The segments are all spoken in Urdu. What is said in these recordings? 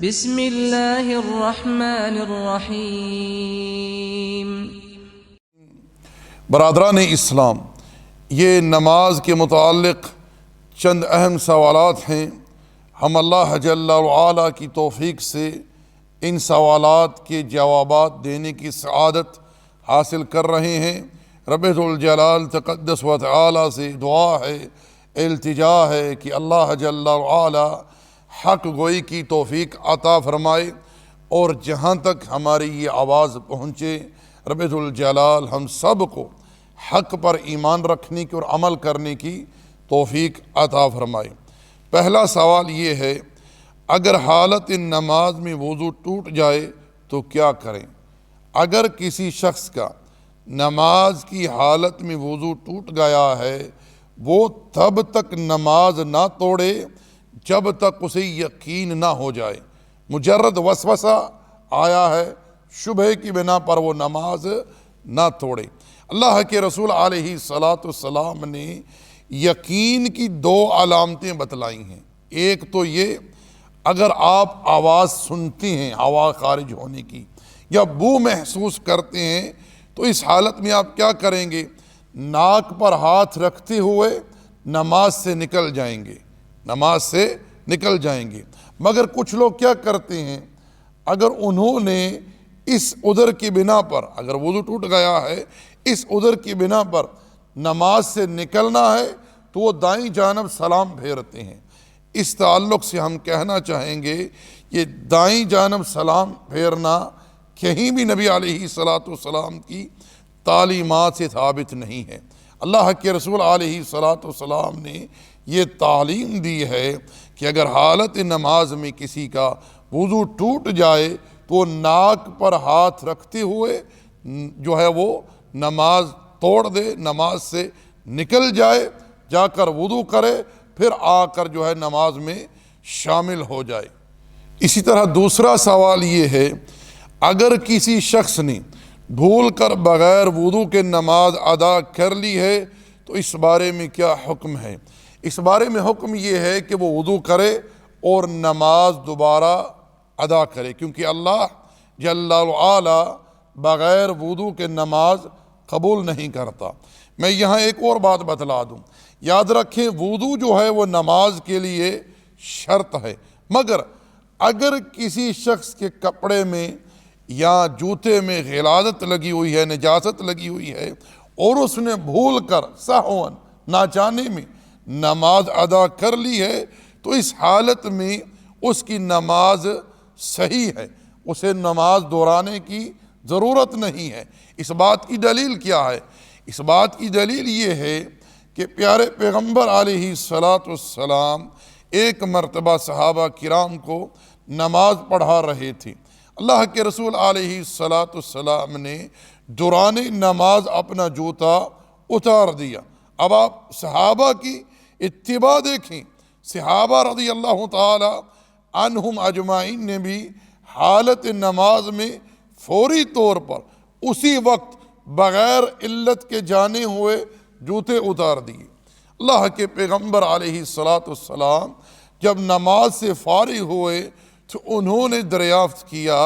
بسم اللہ الرحمن الرحیم۔ برادران اسلام، یہ نماز کے متعلق چند اہم سوالات ہیں۔ ہم اللہ جل وعلا کی توفیق سے ان سوالات کے جوابات دینے کی سعادت حاصل کر رہے ہیں۔ رب ذوالجلال تقدس و تعالی سے دعا ہے، التجا ہے کہ اللہ جل وعلا حق گوئی کی توفیق عطا فرمائے، اور جہاں تک ہماری یہ آواز پہنچے رب ذوالجلال ہم سب کو حق پر ایمان رکھنے کی اور عمل کرنے کی توفیق عطا فرمائے۔ پہلا سوال یہ ہے، اگر حالت نماز میں وضو ٹوٹ جائے تو کیا کریں؟ اگر کسی شخص کا نماز کی حالت میں وضو ٹوٹ گیا ہے، وہ تب تک نماز نہ توڑے جب تک اسے یقین نہ ہو جائے۔ مجرد وسوسہ آیا ہے، شبہ کی بنا پر وہ نماز نہ توڑے۔ اللہ کے رسول علیہ السلام نے یقین کی دو علامتیں بتلائی ہیں۔ ایک تو یہ، اگر آپ آواز سنتے ہیں ہوا خارج ہونے کی یا بو محسوس کرتے ہیں، تو اس حالت میں آپ کیا کریں گے؟ ناک پر ہاتھ رکھتے ہوئے نماز سے نکل جائیں گے، نماز سے نکل جائیں گے۔ مگر کچھ لوگ کیا کرتے ہیں، اگر انہوں نے اس عذر کی بنا پر، اگر وضو ٹوٹ گیا ہے، اس عذر کی بنا پر نماز سے نکلنا ہے، تو وہ دائیں جانب سلام پھیرتے ہیں۔ اس تعلق سے ہم کہنا چاہیں گے، یہ دائیں جانب سلام پھیرنا کہیں بھی نبی علیہ السلام کی تعلیمات سے ثابت نہیں ہے۔ اللہ کے رسول علیہ السلام نے یہ تعلیم دی ہے کہ اگر حالت نماز میں کسی کا وضو ٹوٹ جائے تو ناک پر ہاتھ رکھتے ہوئے جو ہے وہ نماز توڑ دے، نماز سے نکل جائے، جا کر وضو کرے، پھر آ کر جو ہے نماز میں شامل ہو جائے۔ اسی طرح دوسرا سوال یہ ہے، اگر کسی شخص نے بھول کر بغیر وضو کے نماز ادا کر لی ہے تو اس بارے میں کیا حکم ہے؟ اس بارے میں حکم یہ ہے کہ وہ وضو کرے اور نماز دوبارہ ادا کرے، کیونکہ اللہ جل وعلا بغیر وضو کے نماز قبول نہیں کرتا۔ میں یہاں ایک اور بات بتلا دوں، یاد رکھیں وضو جو ہے وہ نماز کے لیے شرط ہے، مگر اگر کسی شخص کے کپڑے میں یا جوتے میں غلاظت لگی ہوئی ہے، نجاست لگی ہوئی ہے، اور اس نے بھول کر سہواً ناجانے میں نماز ادا کر لی ہے، تو اس حالت میں اس کی نماز صحیح ہے، اسے نماز دہرانے کی ضرورت نہیں ہے۔ اس بات کی دلیل کیا ہے؟ اس بات کی دلیل یہ ہے کہ پیارے پیغمبر علیہ السلام ایک مرتبہ صحابہ کرام کو نماز پڑھا رہے تھے۔ اللہ کے رسول علیہ السلام نے دوران نماز اپنا جوتا اتار دیا۔ اب آپ صحابہ کی اتباع دیکھیں، صحابہ رضی اللہ تعالی عنہم اجمعین نے بھی حالت نماز میں فوری طور پر اسی وقت بغیر علت کے جانے ہوئے جوتے اتار دیے۔ اللہ کے پیغمبر علیہ السلام جب نماز سے فارغ ہوئے تو انہوں نے دریافت کیا،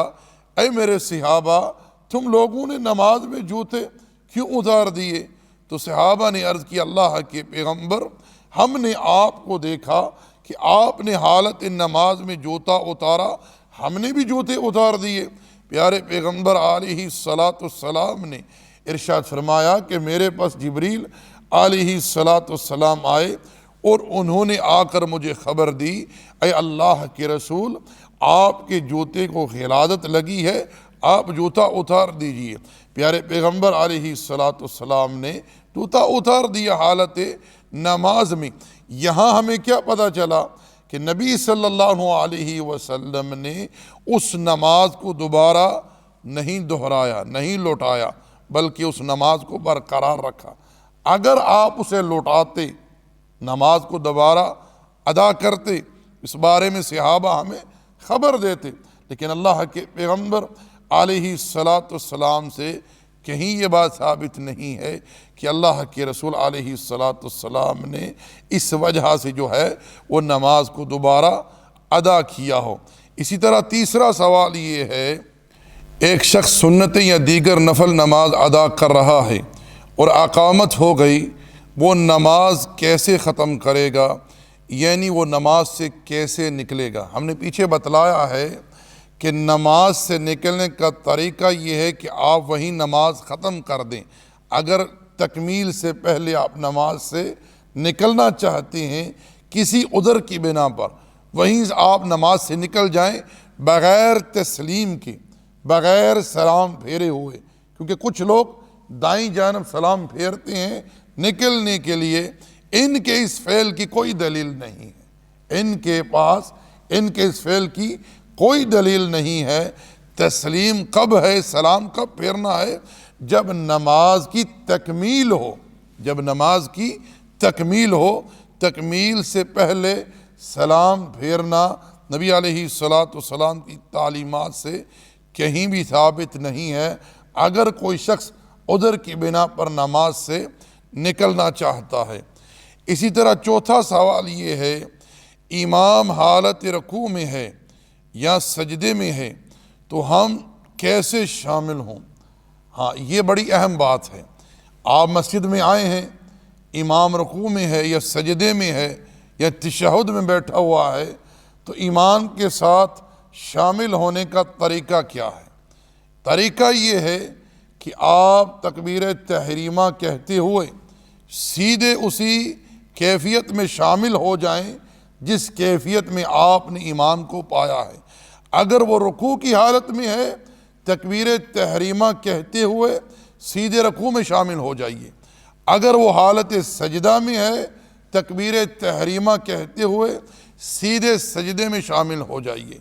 اے میرے صحابہ، تم لوگوں نے نماز میں جوتے کیوں اتار دیے؟ تو صحابہ نے عرض کی، اللہ کے پیغمبر، ہم نے آپ کو دیکھا کہ آپ نے حالت نماز میں جوتا اتارا، ہم نے بھی جوتے اتار دیے۔ پیارے پیغمبر علیہ السلام نے ارشاد فرمایا کہ میرے پاس جبریل علیہ السلام آئے اور انہوں نے آ کر مجھے خبر دی، اے اللہ کے رسول، آپ کے جوتے کو غلاظت لگی ہے، آپ جوتا اتار دیجئے۔ پیارے پیغمبر علیہ السلام نے جوتا اتار دیا حالت نماز میں۔ یہاں ہمیں کیا پتہ چلا کہ نبی صلی اللہ علیہ وسلم نے اس نماز کو دوبارہ نہیں دہرایا، نہیں لوٹایا، بلکہ اس نماز کو برقرار رکھا۔ اگر آپ اسے لوٹاتے، نماز کو دوبارہ ادا کرتے، اس بارے میں صحابہ ہمیں خبر دیتے، لیکن اللہ کے پیغمبر علیہ السلام سے کہیں یہ بات ثابت نہیں ہے کہ اللہ کے رسول علیہ السلام نے اس وجہ سے جو ہے وہ نماز کو دوبارہ ادا کیا ہو۔ اسی طرح تیسرا سوال یہ ہے، ایک شخص سنتیں یا دیگر نفل نماز ادا کر رہا ہے اور اقامت ہو گئی، وہ نماز کیسے ختم کرے گا؟ یعنی وہ نماز سے کیسے نکلے گا؟ ہم نے پیچھے بتلایا ہے کہ نماز سے نکلنے کا طریقہ یہ ہے کہ آپ وہی نماز ختم کر دیں۔ اگر تکمیل سے پہلے آپ نماز سے نکلنا چاہتے ہیں کسی عذر کی بنا پر، وہیں آپ نماز سے نکل جائیں بغیر تسلیم کے، بغیر سلام پھیرے ہوئے، کیونکہ کچھ لوگ دائیں جانب سلام پھیرتے ہیں نکلنے کے لیے۔ ان کے اس فعل کی کوئی دلیل نہیں ہے، ان کے پاس ان کے اس فعل کی کوئی دلیل نہیں ہے۔ تسلیم کب ہے، سلام کب پھیرنا ہے؟ جب نماز کی تکمیل ہو، جب نماز کی تکمیل ہو۔ تکمیل سے پہلے سلام پھیرنا نبی علیہ الصلوۃ کی تعلیمات سے کہیں بھی ثابت نہیں ہے۔ اگر کوئی شخص عذر کی بنا پر نماز سے نکلنا چاہتا ہے۔ اسی طرح چوتھا سوال یہ ہے، امام حالت رکوع میں ہے یا سجدے میں ہے تو ہم کیسے شامل ہوں؟ ہاں، یہ بڑی اہم بات ہے۔ آپ مسجد میں آئے ہیں، امام رکوع میں ہے یا سجدے میں ہے یا تشہد میں بیٹھا ہوا ہے، تو امام کے ساتھ شامل ہونے کا طریقہ کیا ہے؟ طریقہ یہ ہے کہ آپ تکبیر تحریمہ کہتے ہوئے سیدھے اسی کیفیت میں شامل ہو جائیں جس کیفیت میں آپ نے امام کو پایا ہے۔ اگر وہ رکوع کی حالت میں ہے، تکبیر تحریمہ کہتے ہوئے سیدھے رکوع میں شامل ہو جائیے۔ اگر وہ حالت سجدہ میں ہے، تکبیر تحریمہ کہتے ہوئے سیدھے سجدے میں شامل ہو جائیے۔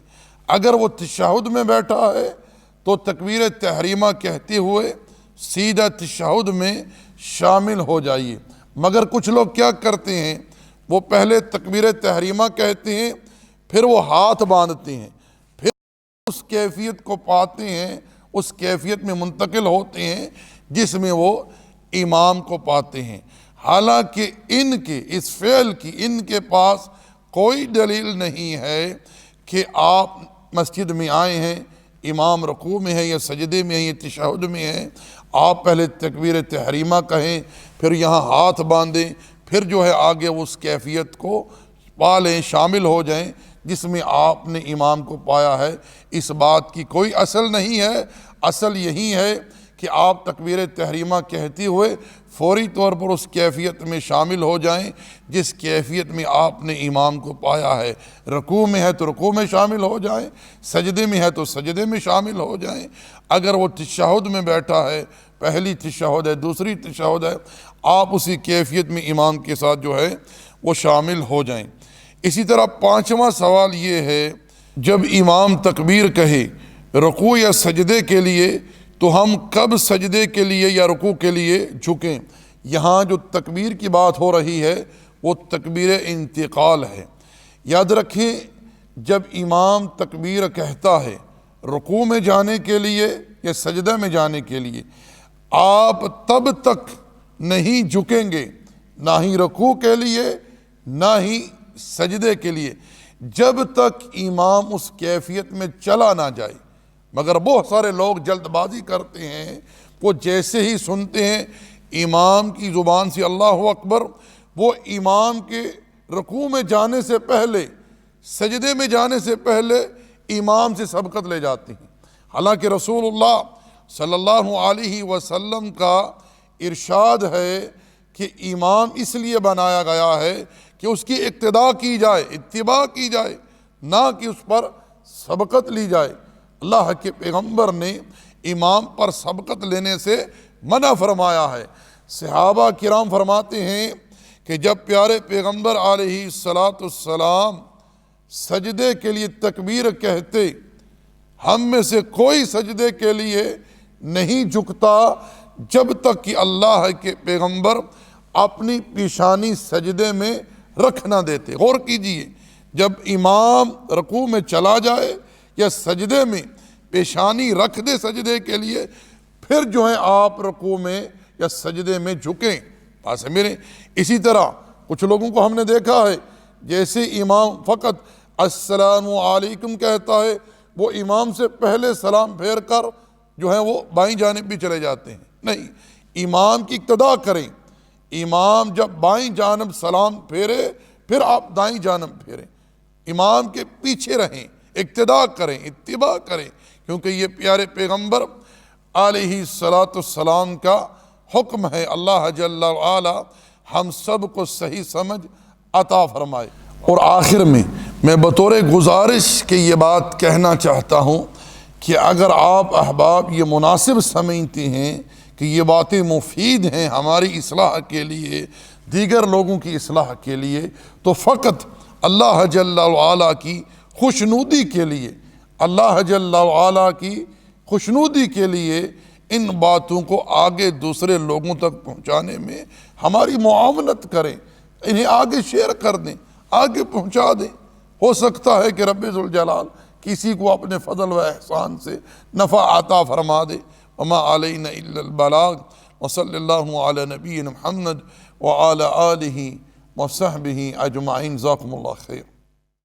اگر وہ تشہد میں بیٹھا ہے تو تکبیر تحریمہ کہتے ہوئے سیدھا تشہد میں شامل ہو جائیے۔ مگر کچھ لوگ کیا کرتے ہیں، وہ پہلے تکبیر تحریمہ کہتے ہیں، پھر وہ ہاتھ باندھتے ہیں، پھر اس کیفیت کو پاتے ہیں، اس کیفیت میں منتقل ہوتے ہیں جس میں وہ امام کو پاتے ہیں۔ حالانکہ ان کے اس فعل کی ان کے پاس کوئی دلیل نہیں ہے کہ آپ مسجد میں آئے ہیں، امام رکوع میں ہے یا سجدے میں ہے یا تشہد میں ہے، آپ پہلے تکبیر تحریمہ کہیں، پھر یہاں ہاتھ باندھیں، پھر جو ہے آگے اس کیفیت کو پا لیں، شامل ہو جائیں جس میں آپ نے امام کو پایا ہے۔ اس بات کی کوئی اصل نہیں ہے۔ اصل یہی ہے کہ آپ تکبیر تحریمہ کہتے ہوئے فوری طور پر اس کیفیت میں شامل ہو جائیں جس کیفیت میں آپ نے امام کو پایا ہے۔ رکوع میں ہے تو رکوع میں شامل ہو جائیں، سجدے میں ہے تو سجدے میں شامل ہو جائیں۔ اگر وہ تشہد میں بیٹھا ہے، پہلی تشہد ہے، دوسری تشہد ہے، آپ اسی کیفیت میں امام کے ساتھ جو ہے وہ شامل ہو جائیں۔ اسی طرح پانچواں سوال یہ ہے، جب امام تکبیر کہے رکوع یا سجدے کے لیے تو ہم کب سجدے کے لیے یا رکوع کے لیے جھکیں؟ یہاں جو تکبیر کی بات ہو رہی ہے وہ تکبیر انتقال ہے۔ یاد رکھیں، جب امام تکبیر کہتا ہے رکوع میں جانے کے لیے یا سجدہ میں جانے کے لیے، آپ تب تک نہیں جھکیں گے، نہ ہی رکوع کے لیے نہ ہی سجدے کے لیے، جب تک امام اس کیفیت میں چلا نہ جائے۔ مگر بہت سارے لوگ جلد بازی کرتے ہیں، وہ جیسے ہی سنتے ہیں امام کی زبان سے اللہ اکبر، وہ امام کے رکوع میں جانے سے پہلے، سجدے میں جانے سے پہلے امام سے سبقت لے جاتے ہیں۔ حالانکہ رسول اللہ صلی اللہ علیہ وسلم کا ارشاد ہے کہ امام اس لیے بنایا گیا ہے کہ اس کی اقتداء کی جائے، اتباع کی جائے، نہ کہ اس پر سبقت لی جائے۔ اللہ کے پیغمبر نے امام پر سبقت لینے سے منع فرمایا ہے۔ صحابہ کرام فرماتے ہیں کہ جب پیارے پیغمبر علیہ السلام سجدے کے لیے تکبیر کہتے، ہم میں سے کوئی سجدے کے لیے نہیں جھکتا جب تک کہ اللہ کے پیغمبر اپنی پیشانی سجدے میں رکھ نہ دیتے۔ غور کیجئے، جب امام رکوع میں چلا جائے یا سجدے میں پیشانی رکھ دے سجدے کے لیے، پھر جو ہے آپ رکوع میں یا سجدے میں جھکیں۔ پاس ہے میرے، اسی طرح کچھ لوگوں کو ہم نے دیکھا ہے، جیسے امام فقط السلام علیکم کہتا ہے وہ امام سے پہلے سلام پھیر کر جو ہے وہ بائیں جانب بھی چلے جاتے ہیں؟ نہیں، امام کی اقتداء کریں، امام جب بائیں جانب سلام پھیرے پھر آپ دائیں جانب پھیریں، امام کے پیچھے رہیں، اقتداء کریں، اتباع کریں، کیونکہ یہ پیارے پیغمبر علیہ السلام کا حکم ہے۔ اللہ جل وعلا ہم سب کو صحیح سمجھ عطا فرمائے۔ اور آخر میں بطور گزارش کہ یہ بات کہنا چاہتا ہوں کہ اگر آپ احباب یہ مناسب سمجھتے ہیں کہ یہ باتیں مفید ہیں ہماری اصلاح کے لیے، دیگر لوگوں کی اصلاح کے لیے، تو فقط اللہ جل وعلا کی خوشنودی کے لیے، اللہ جل وعلا کی خوشنودی کے لیے ان باتوں کو آگے دوسرے لوگوں تک پہنچانے میں ہماری معاونت کریں، انہیں آگے شیئر کر دیں، آگے پہنچا دیں۔ ہو سکتا ہے کہ رب ذوالجلال کسی کو اپنے فضل و احسان سے نفع عطا فرما دے۔ وما علینا الا البلاغ، وصلی اللہ علی نبینا محمد وعلی آلہ وصحبہ اجمعین۔ جزاکم اللہ خیر۔